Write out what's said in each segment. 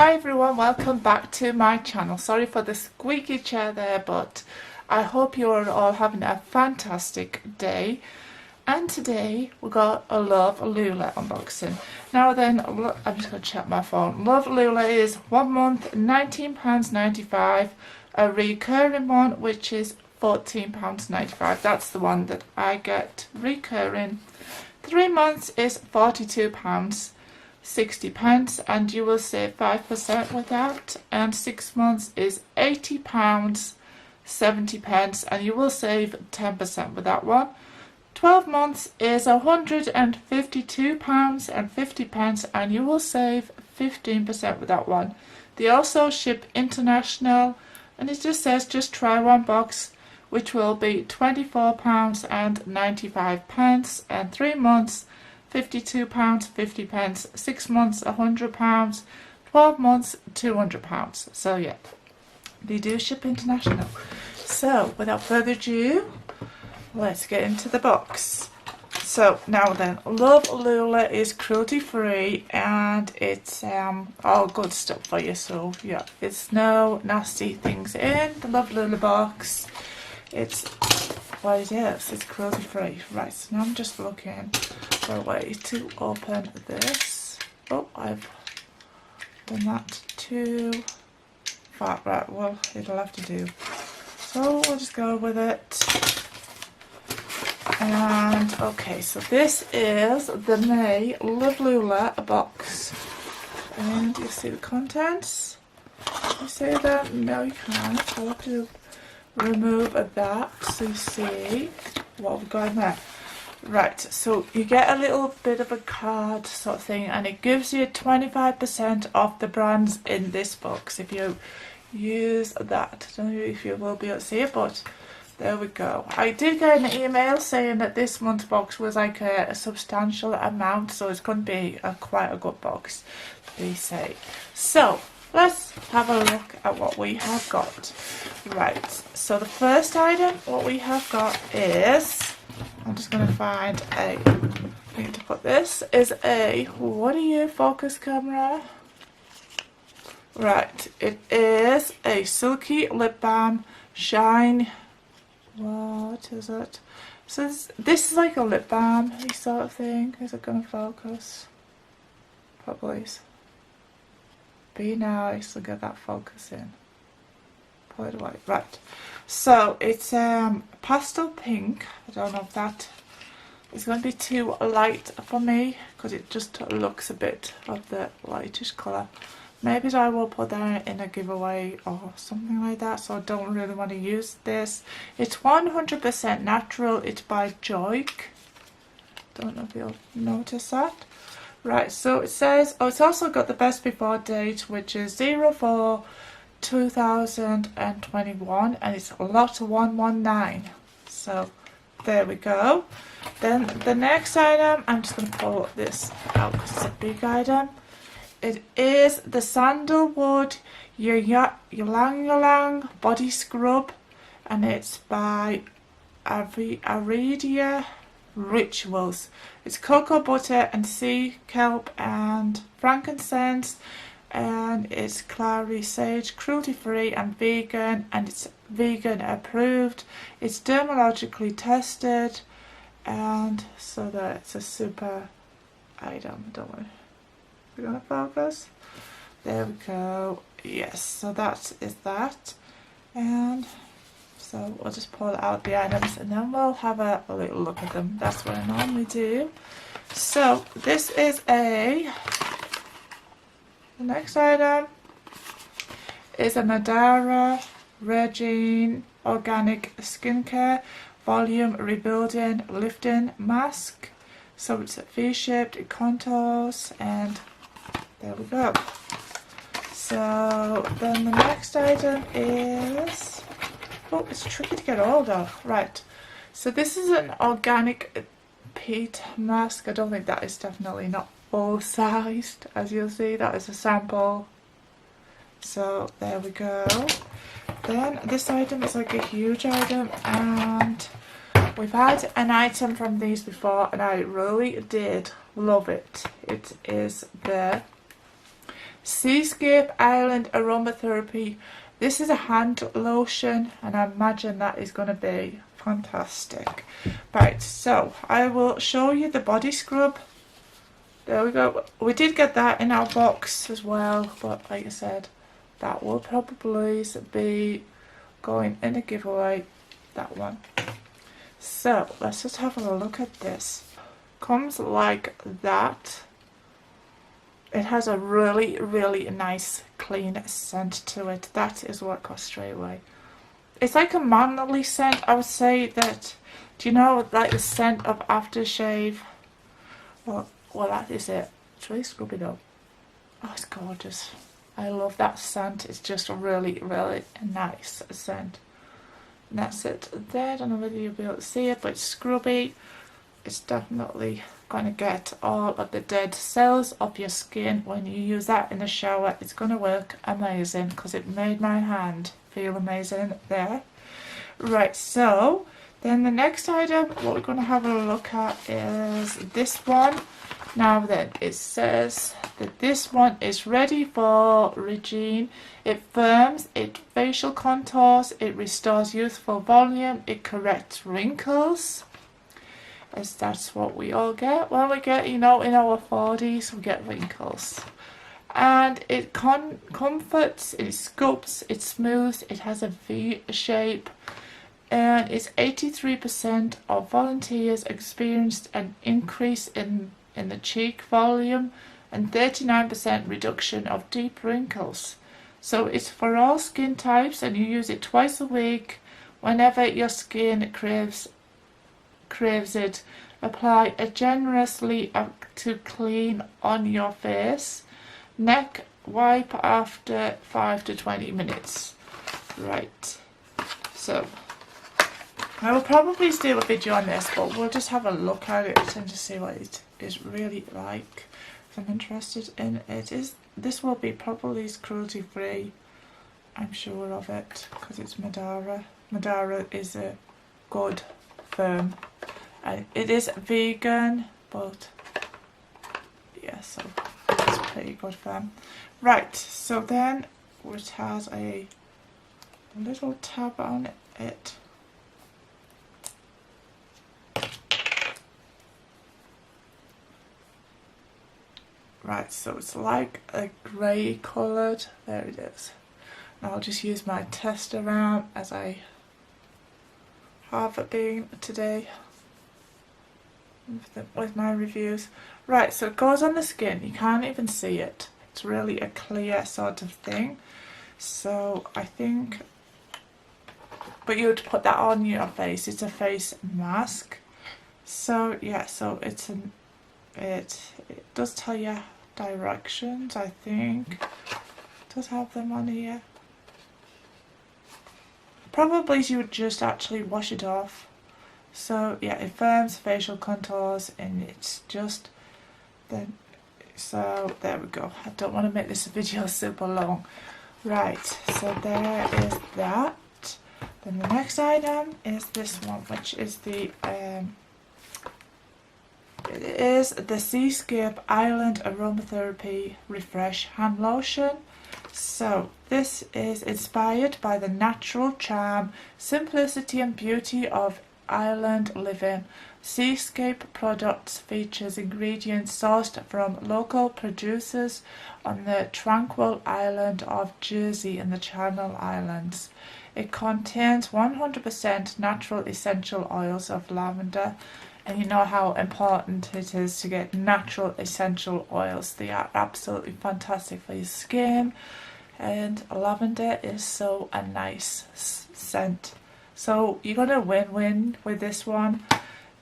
Hi everyone, welcome back to my channel. Sorry for the squeaky chair there, but I hope you are all having a fantastic day. And today we got a Lovelula unboxing. Now then, I'm just going to check my phone. Lovelula is 1 month, £19.95. A recurring one, which is £14.95. That's the one that I get recurring. 3 months is £42.60, and you will save 5% with that. And 6 months is £80.70, and you will save 10% with that one. 12 months is £152.50, and you will save 15% with that one. They also ship international, and it just says just try one box, which will be £24.95, and 3 months £52.50, 6 months £100, 12 months £200. So yeah, they do ship international. So without further ado, let's get into the box. So now then, Lovelula is cruelty free, and it's all good stuff for you. So yeah, it's no nasty things in the Lovelula box. It's what it is. It's cruelty free. Right, so now I'm just looking for a way to open this. Oh, I've done that too far. Right, well, it'll have to do. So we'll just go with it. And okay, so this is the May Lovelula box, and you see the contents. You see that? No, you can't. I'll have to remove that so you see what we've got in there. Right, so you get a little bit of a card sort of thing, and it gives you 25% off the brands in this box if you use that. I don't know if you will be able to see it, but there we go. I did get an email saying that this month's box was like a substantial amount, so it's going to be quite a good box, they say. So let's have a look at what we have got. Right, so the first item what we have got is, I'm just going to find a thing to put this, is a, what are you, focus camera? Right, it is a Silky lip balm shine. What is it? So this is like a lip balm sort of thing. Is it going to focus? Probably. Be nice and get that focus in. Pull it away. Right. So it's pastel pink. I don't know if that is going to be too light for me, because it just looks a bit of the lightish colour. Maybe I will put that in a giveaway or something like that, so I don't really want to use this. It's 100% natural. It's by Joik. Don't know if you'll notice that. Right, so it says, oh, it's also got the best before date, which is 04/2021, and it's lot 119. So there we go. Then the next item, I'm just going to pull this out because it's a big item. It is the Sandalwood Ylang Ylang Body Scrub, and it's by Aridia Rituals. It's cocoa butter and sea kelp and frankincense, and it's clary sage, cruelty free and vegan, and it's vegan approved. It's dermatologically tested, and so that it's a super item. Don't worry. We're gonna focus. There we go. Yes, so that is that, and so we'll just pull out the items and then we'll have a little look at them. That's what I normally do. So this is the next item is a Madara Regine Organic Skincare Volume Rebuilding Lifting Mask. So it's a V-shaped, it contours, and there we go. So then the next item is, oh, it's tricky to get hold of. Right, so this is an organic peat mask. I don't think that is definitely not full sized, as you'll see. That is a sample. So there we go. Then this item is like a huge item, and we've had an item from these before, and I really did love it. It is the Seascape Island Aromatherapy. This is a hand lotion, and I imagine that is going to be fantastic. Right, so I will show you the body scrub. There we go. We did get that in our box as well, but like I said, that will probably be going in a giveaway, that one. So let's just have a look at this. Comes like that. It has a really nice clean scent to it. That is what got straight away. It's like a manly scent. I would say that, do you know, like the scent of aftershave? Well, that is it. It's really scrubby though. Oh, it's gorgeous. I love that scent. It's just a really nice scent. And that's it there. I don't know whether you'll be able to see it, but it's scrubby. It's definitely going to get all of the dead cells off your skin. When you use that in the shower, it's going to work amazing, because it made my hand feel amazing there. Right, so then the next item, what we're going to have a look at is this one. Now then, it says that this one is ready for regime. It firms, it facial contours, it restores youthful volume, it corrects wrinkles. As that's what we all get when we get, you know, in our 40s, we get wrinkles. And it comforts, it sculpts, it smooths, it has a V shape, and it's 83% of volunteers experienced an increase in the cheek volume and 39% reduction of deep wrinkles. So it's for all skin types, and you use it twice a week whenever your skin craves it. Apply it generously to clean on your face. Neck wipe after 5 to 20 minutes. Right, so I will probably do a video on this, but we'll just have a look at it and just see what it is really like. If I'm interested in it. This will be probably cruelty free, I'm sure of it, because it's Madara. Madara is a good firm. And it is vegan, but yeah, so it's pretty good firm. Right, so then it has a little tab on it. Right, so it's like a grey coloured, there it is. And I'll just use my test around as I have been today with my reviews. Right, so it goes on the skin, you can't even see it. It's really a clear sort of thing. So I think, but you would put that on your face, it's a face mask. So yeah, so it does tell you directions, I think. It does have them on here. Probably you would just actually wash it off. So yeah, it firms facial contours, and it's just then. So there we go. I don't want to make this video super long. Right, so there is that. Then the next item is this one, which is the it is the Seascape Island Aromatherapy Refresh Hand Lotion. So this is inspired by the natural charm, simplicity and beauty of island living. Seascape products features ingredients sourced from local producers on the tranquil island of Jersey in the Channel Islands. It contains 100% natural essential oils of lavender, and you know how important it is to get natural essential oils. They are absolutely fantastic for your skin, and lavender is so a nice scent. So you're gonna win-win with this one.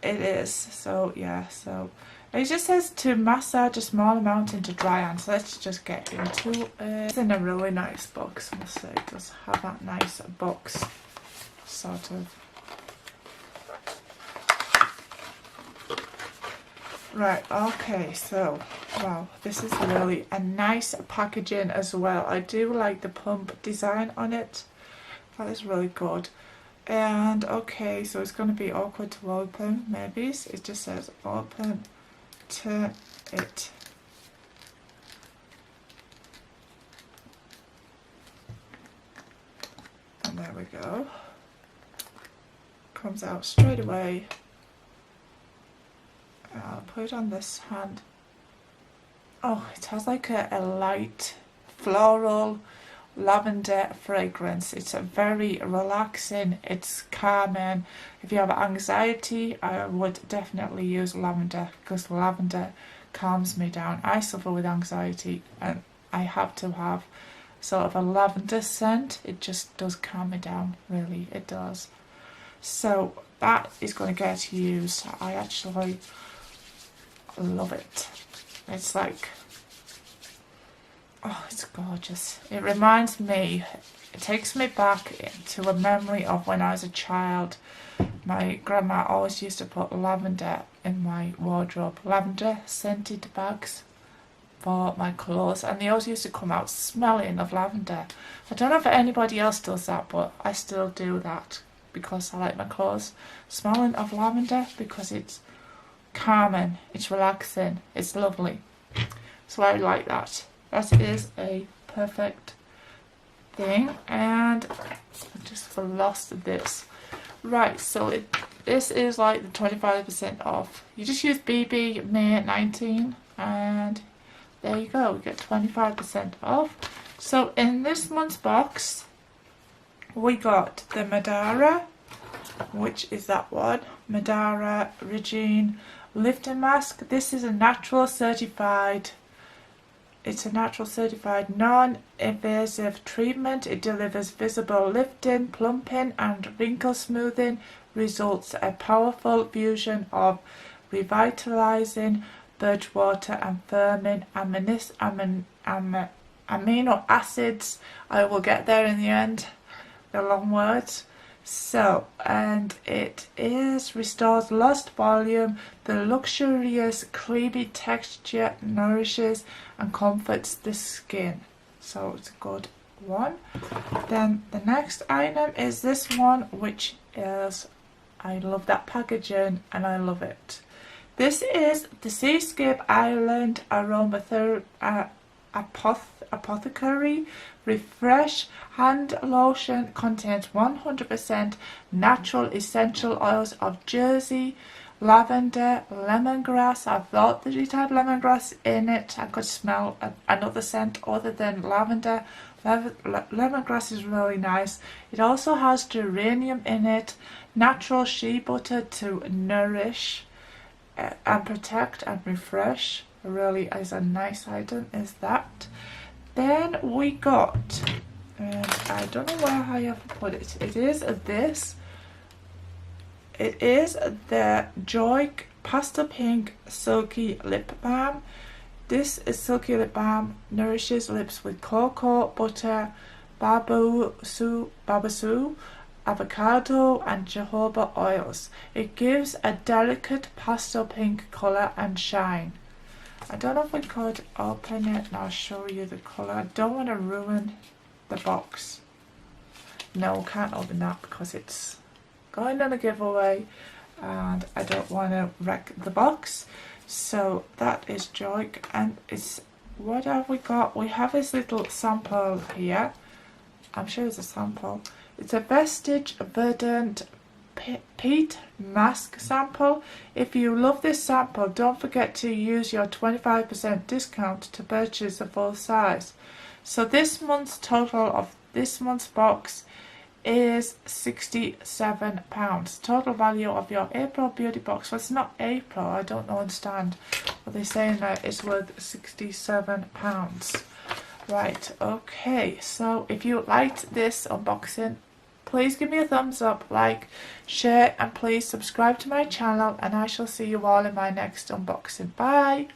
It is. So yeah, so it just says to massage a small amount into dry hands. So let's just get into it. It's in a really nice box, I must say. It does have that nice box sort of. Right, okay, so wow, this is really a nice packaging as well. I do like the pump design on it. That is really good. And okay, so it's going to be awkward to open, maybe. It just says open, turn it. There we go. Comes out straight away. I'll put it on this hand. Oh, it has like a light floral lavender fragrance. It's a very relaxing, it's calming. If you have anxiety, I would definitely use lavender, because lavender calms me down. I suffer with anxiety and I have to have sort of a lavender scent. It just does calm me down, really, it does. So that is going to get used. I actually love it. It's like, oh, it's gorgeous. It reminds me, it takes me back to a memory of when I was a child. My grandma always used to put lavender in my wardrobe, lavender scented bags for my clothes, and they always used to come out smelling of lavender. I don't know if anybody else does that, but I still do that because I like my clothes smelling of lavender, because it's calming, it's relaxing, it's lovely. So I like that. That is a perfect thing. And I just lost this. Right, so this is like the 25% off. You just use BB May 19 and there you go, we get 25% off. So in this month's box we got the Madara, which is that one, Madara Regine Lifting Mask. This is a natural certified, it's a natural certified non-invasive treatment. It delivers visible lifting, plumping and wrinkle smoothing, results a powerful fusion of revitalizing birch water and firming amino acids. I will get there in the end, the long words. So, and it restores lost volume. The luxurious creamy texture nourishes and comforts the skin. So it's a good one. Then the next item is this one, which is, I love that packaging and I love it. This is the Seascape Island Apothecary Refresh Hand Lotion. Contains 100% natural essential oils of Jersey, lavender, lemongrass. I thought that it had lemongrass in it. I could smell another scent other than lavender. Lemongrass is really nice. It also has geranium in it. Natural shea butter to nourish and protect and refresh. Really is a nice item, is that. Then we got, and I don't know where I have put it. It is this. It is the Joy Pastel Pink Silky Lip Balm. This is Silky Lip Balm, nourishes lips with cocoa butter, babassu, avocado and jojoba oils. It gives a delicate pastel pink colour and shine. I don't know if I could open it and I'll show you the colour. I don't want to ruin the box. No, can't open that because it's going on a giveaway and I don't want to wreck the box. So that is Joy, and it's, what have we got? We have this little sample here. I'm sure it's a sample. It's a Vestige Verdant Peat Mask sample. If you love this sample, don't forget to use your 25% discount to purchase the full size. So this month's total of this month's box is £67. Total value of your April beauty box. Well, it's not April, I don't understand what they're saying there. It's worth £67. Right, okay, so if you liked this unboxing, please give me a thumbs up, like, share, and please subscribe to my channel, and I shall see you all in my next unboxing. Bye!